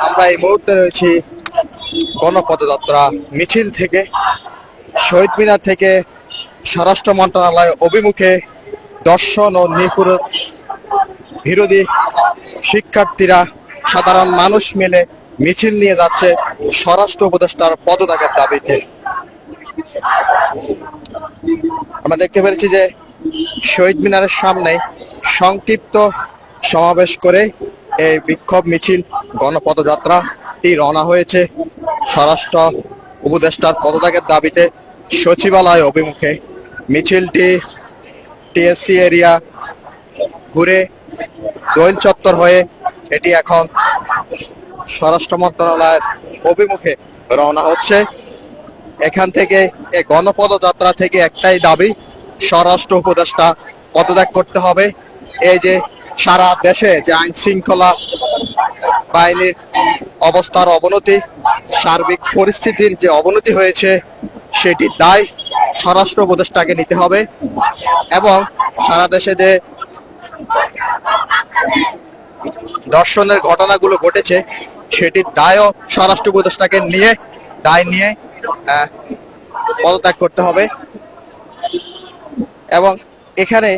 আমরা এই মুহূর্তে রয়েছি গণপদযাত্রা মিছিল থেকে, শহীদ মিনার থেকে স্বরাষ্ট্র মন্ত্রণালয় অভিমুখে দর্শন ও নিপুণ বিরোধী শিক্ষার্থীরা, সাধারণ মানুষ মিলে মিছিল নিয়ে যাচ্ছে স্বরাষ্ট্র উপদেষ্টার পদত্যাগের দাবিতে। আমরা দেখতে পেরেছি যে শহীদ মিনারের সামনে সংক্ষিপ্ত সমাবেশ করে এই বিক্ষোভ মিছিল গণপদযাত্রাটি রওনা হয়েছে স্বরাষ্ট্র উপদেষ্টার পদত্যাগের দাবিতে সচিবালয় অভিমুখে। মিছিলটি টিএসসি এরিয়া ঘুরে দোয়েল চত্বর হয়ে এটি এখন স্বরাষ্ট্র মন্ত্রণালয়ের অভিমুখে রওনা হচ্ছে। এখান থেকে এই গণপদযাত্রা থেকে একটাই দাবি, স্বরাষ্ট্র উপদেষ্টা পদত্যাগ করতে হবে। এই যে সারা দেশে যে আইন শৃঙ্খলা বাহিনীর অবস্থার অবনতি, সার্বিক পরিস্থিতির যে অবনতি হয়েছে, সেটি দায় স্বরাষ্ট্র উপদেষ্টাকে নিতে হবে এবং সারা দেশে যে ধর্ষণের ঘটনাগুলো ঘটেছে সেটির দায়ও স্বরাষ্ট্র উপদেষ্টাকে দায় নিয়ে পদত্যাগ করতে হবে। এবং এখানে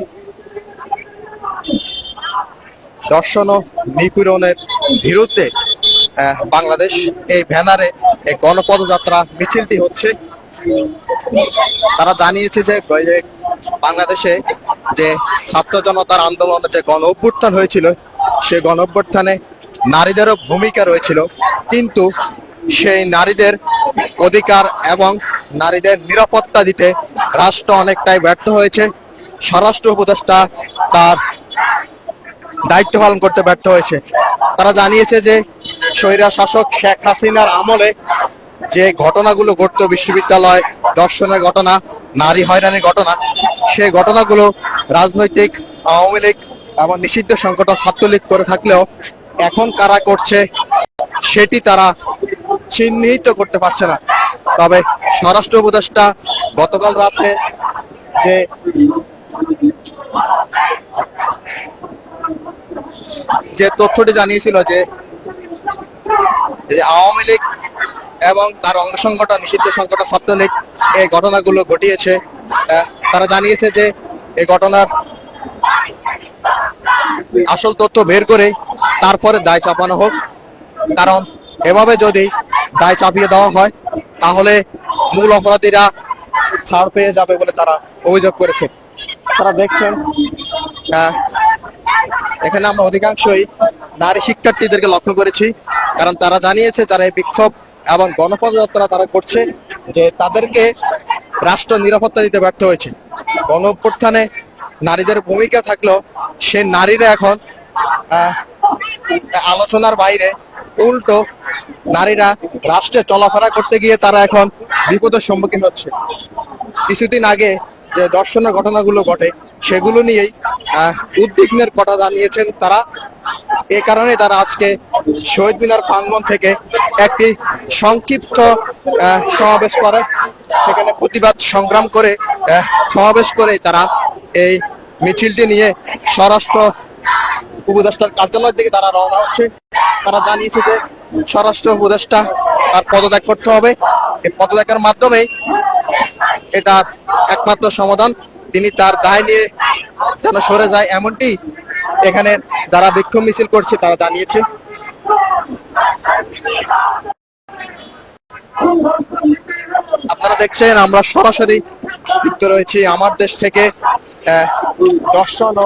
ধর্ষণ ও নিপীড়নের বিরুদ্ধে বাংলাদেশ এই ব্যানারে এই গণপদযাত্রা মিছিলটি হচ্ছে। তারা জানিয়েছে যে বাংলাদেশে যে ছাত্র জনতার আন্দোলনে যে গণ অভ্যুত্থান হয়েছিল, সে গণ অভ্যুত্থানে নারীদেরও ভূমিকা রয়েছিল, কিন্তু সেই নারীদের অধিকার এবং নারীদের নিরাপত্তা দিতে রাষ্ট্র অনেকটাই ব্যর্থ হয়েছে। স্বরাষ্ট্র উপদেষ্টা তার দায়িত্ব পালন করতে ব্যর্থ হয়েছে। তারা জানিয়েছে যে স্বৈরা শাসক শেখ হাসিনার আমলে যে ঘটনাগুলো ঘটত, বিশ্ববিদ্যালয় ধর্ষণের ঘটনা, নারী হয়রানির ঘটনা, সেই ঘটনাগুলো রাজনৈতিক আওয়ামী লীগ এবং নিষিদ্ধ সংগঠন ছাত্রলীগ করে থাকলেও এখন কারা করছে সেটি তারা চিহ্নিত করতে পারছে না। তবে স্বরাষ্ট্র উপদেষ্টা গতকাল রাতে যে তথ্যটি জানিয়েছিল যে আওয়ামী লীগ এবং তার অঙ্গ সংগঠন নিষিদ্ধ সংগঠন ছাত্রলীগ এই ঘটনাগুলো ঘটিয়েছে, তারা জানিয়েছে যে এই ঘটনার আসল তথ্য বের করে তারপরে দায় চাপানো হোক, কারণ এভাবে যদি দায় চাপিয়ে দেওয়া হয় তাহলে মূল অপরাধীরা ছাড় পেয়ে যাবে বলে তারা অভিযোগ করেছে। তারা দেখছেন এখানে আমরা অধিকাংশই নারী শিক্ষার্থীদেরকে লক্ষ্য করেছি, কারণ তারা জানিয়েছে যারা এই বিক্ষোভ এবং গণপদযাত্রা তারা করছে যে তাদেরকে রাষ্ট্র নিরাপত্তা দিতে ব্যর্থ হয়েছে। গণ অভ্যুত্থানে নারীদের ভূমিকা থাকলেও সে নারীরা এখন আলোচনার বাইরে, উল্টো নারীরা রাষ্ট্রে চলাফেরা করতে গিয়ে তারা এখন বিপদের সম্মুখীন হচ্ছে। কিছুদিন আগে যে ধর্ষণের ঘটনাগুলো ঘটে সেগুলো নিয়েই উদ্বিগ্নের কথা জানিয়েছেন তারা। এ কারণে তারা আজকে শহীদ মিনার প্রাঙ্গণ থেকে একটি সংক্ষিপ্ত সমাবেশ করে, সেখানে প্রতিবাদ সংগ্রাম করে সমাবেশ করে তারা এই মিছিলটি নিয়ে স্বরাষ্ট্র উপদেষ্টার কার্যালয়ের দিকে তারা রওনা হচ্ছে। তারা জানিয়েছে যে স্বরাষ্ট্র উপদেষ্টা তার পদত্যাগ করতে হবে, এই পদত্যাগের মাধ্যমেই এটা একমাত্র সমাধান। তিনি তার দায় নিয়ে যেন সরে যায়, এমনটি এখানে যারা বিক্ষোভ মিছিল করছে তারা জানিয়েছে। আপনারা দেখছেন আমরা সরাসরি যুক্ত রয়েছি আমার দেশ থেকে। ধর্ষণ ও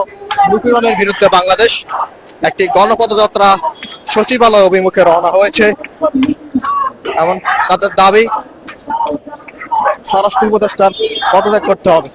নিপীড়নের বিরুদ্ধে বাংলাদেশ একটি গণপদযাত্রা সচিবালয় অভিমুখে রওনা হয়েছে এবং তাদের দাবি স্বরাষ্ট্র উপদেষ্টার পদত্যাগ করতে হবে।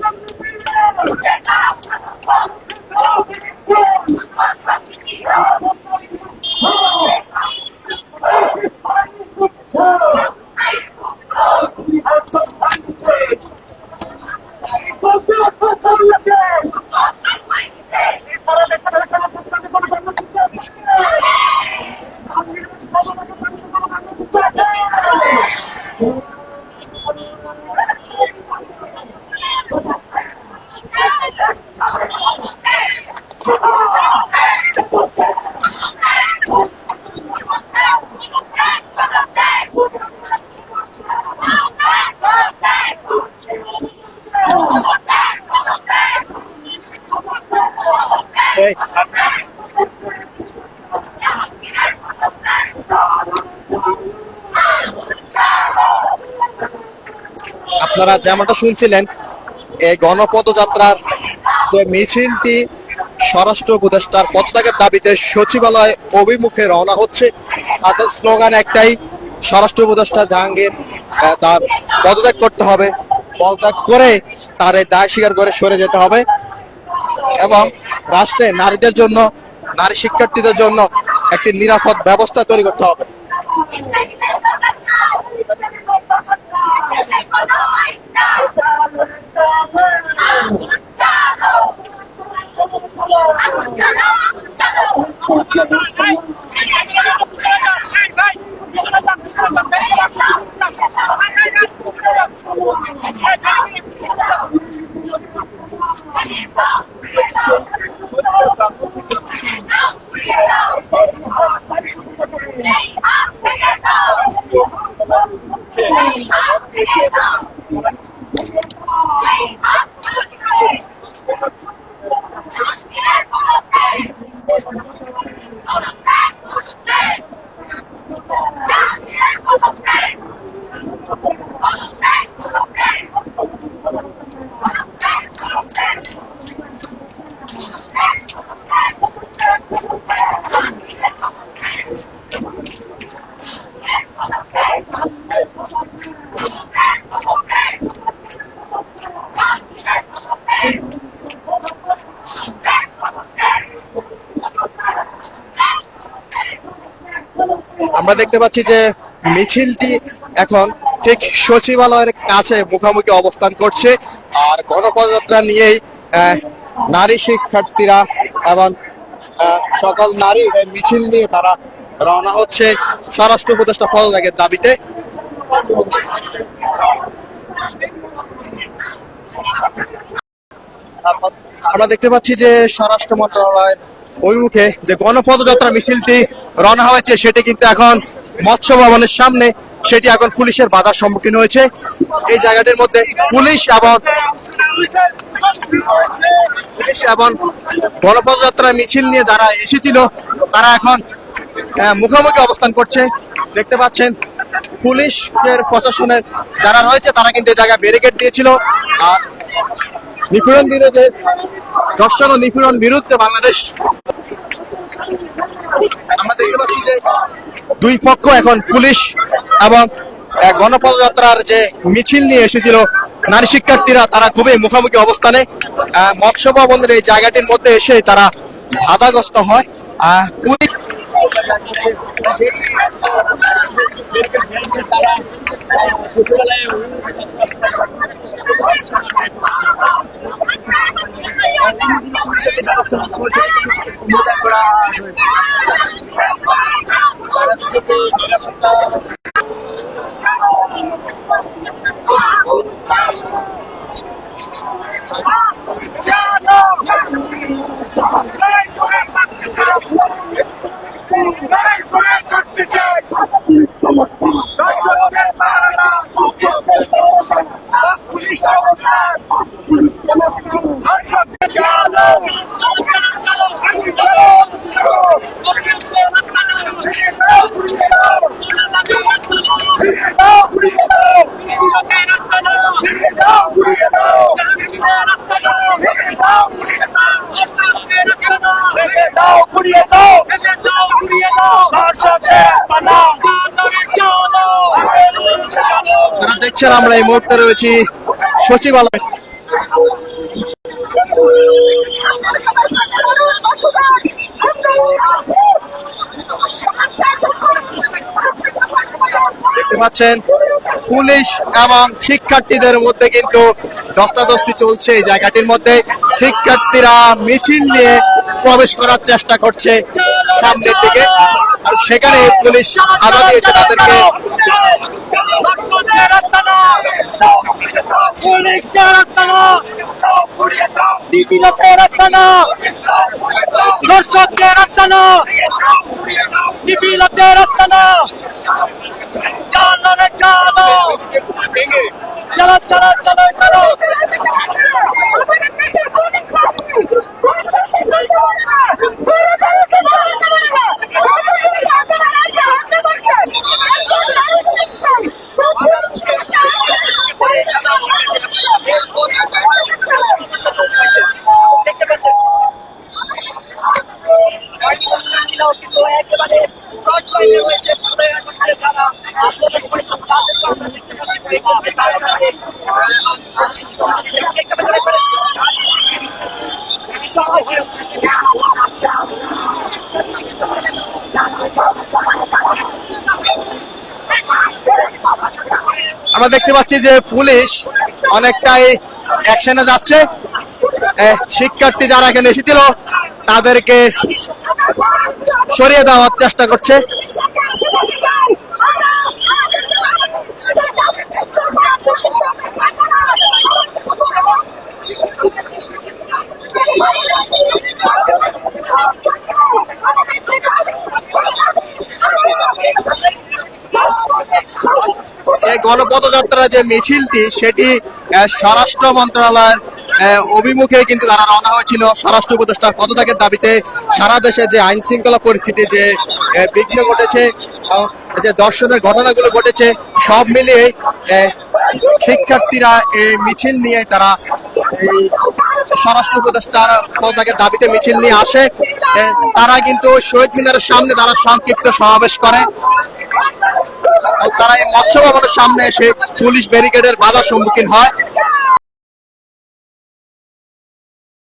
আপনারা যেমনটা শুনছিলেন, এই গণপদযাত্রার যে মিছিলটি স্বরাষ্ট্র উপদেষ্টার পদত্যাগের দাবিতে সচিবালয় অভিমুখে রওনা হচ্ছে। তাদের স্লোগান একটাই, স্বরাষ্ট্র উপদেষ্টা জাহাঙ্গীর তার পদত্যাগ করতে হবে, পদত্যাগ করে তার এই দায় স্বীকার করে সরে যেতে হবে এবং রাষ্ট্রে নারীদের জন্য, নারী শিক্ষার্থীদের জন্য একটি নিরাপদ ব্যবস্থা তৈরি করতে হবে। আমরা দেখতে পাচ্ছি যে মিছিলটি এখন ঠিক সচিবালয়ের কাছে মুখোমুখি অবস্থান করছে। আর গণপদযাত্রা নিয়েই নারী শিক্ষার্থীরা এবং সকল নারী মিছিল নিয়ে তারা রওনা হচ্ছে স্বরাষ্ট্র উপদেষ্টা পদত্যাগের দাবিতে। আমরা দেখতে পাচ্ছি যে স্বরাষ্ট্র মন্ত্রণালয়ের অভিমুখে যে গণপদযাত্রা মিছিলটি রওনা হয়েছে সেটি কিন্তু এখন মৎস্য ভবনের সামনে, সেটি এখন পুলিশের বাধার সম্মুখীন হয়েছে। এই জায়গাটির মধ্যে পুলিশ এবং গণপদযাত্রা মিছিল নিয়ে যারা এসেছিল তারা এখন মুখোমুখি অবস্থান করছে। দেখতে পাচ্ছেন পুলিশের প্রশাসনের যারা রয়েছে তারা কিন্তু এই জায়গায় ব্যারিকেড দিয়েছিল। আর নিপীড়ন বিরোধে, ধর্ষণ ও নিপীড়ন বিরুদ্ধে বাংলাদেশ, আমরা দেখতে পাচ্ছি যে দুই পক্ষ এখন পুলিশ এবং গণপদযাত্রার যে মিছিল নিয়ে এসেছিল নারী শিক্ষার্থীরা তারা খুবই মুখোমুখি অবস্থানে। মৎস্য ভবনের এই জায়গাটির মধ্যে এসে তারা বাধাগ্রস্ত হয়। পুলিশ দেখছেন আমরা এই মুহূর্তে রয়েছি সচিবালয়। দেখতে পাচ্ছেন পুলিশ এবং শিক্ষার্থীদের মধ্যে কিন্তু ধস্তাধস্তি চলছে। এই জায়গাটির মধ্যে শিক্ষার্থীরা মিছিল নিয়ে প্রবেশ করার চেষ্টা করছে সামনের দিকে, আর সেখানে পুলিশ বাধা দিয়েছে তাদেরকে। মাকসুদের আস্তানা, পুলিশের আস্তানা, নিপীড়কের আস্তানা, দর্শকদের আস্তানা, নিপীড়কের আস্তানা, জানো রে জানো, চলো চলো চলো চলো। দেখতে পাচ্ছেন কিন্তু একেবারে ফ্রন্ট লাইনে রয়েছে যারা আন্দোলন করেছে তাদেরকে আমরা দেখতে পাচ্ছি দেখতে পাচ্ছেন আমরা দেখতে পাচ্ছি যে পুলিশ অনেকটাই অ্যাকশনে যাচ্ছে। শিক্ষার্থী যারা এখানে এসেছিল তাদেরকে সরিয়ে দেওয়ার চেষ্টা করছে। এই গণপদযাত্রা যে মিছিলটি সেটি স্বরাষ্ট্র মন্ত্রণালয়ের অভিমুখে কিন্তু তারা রওনা হয়েছিল স্বরাষ্ট্র উপদেষ্টার পদত্যাগের দাবিতে। সারা দেশে যে আইন শৃঙ্খলা পরিস্থিতি যে বিঘ্ন ঘটেছে, যে দর্শনের ঘটনাগুলো ঘটেছে, সব মিলিয়ে শিক্ষার্থীরা এই মিছিল নিয়ে তারা এই স্বরাষ্ট্র উপদেষ্টার পদত্যাগের দাবিতে মিছিল নিয়ে আসে। তারা কিন্তু শহীদ মিনারের সামনে তারা সংক্ষিপ্ত সমাবেশ করে। তারা এই মৎস্য ভবনের সামনে এসে পুলিশ ব্যারিকেডের বাধার সম্মুখীন হয়।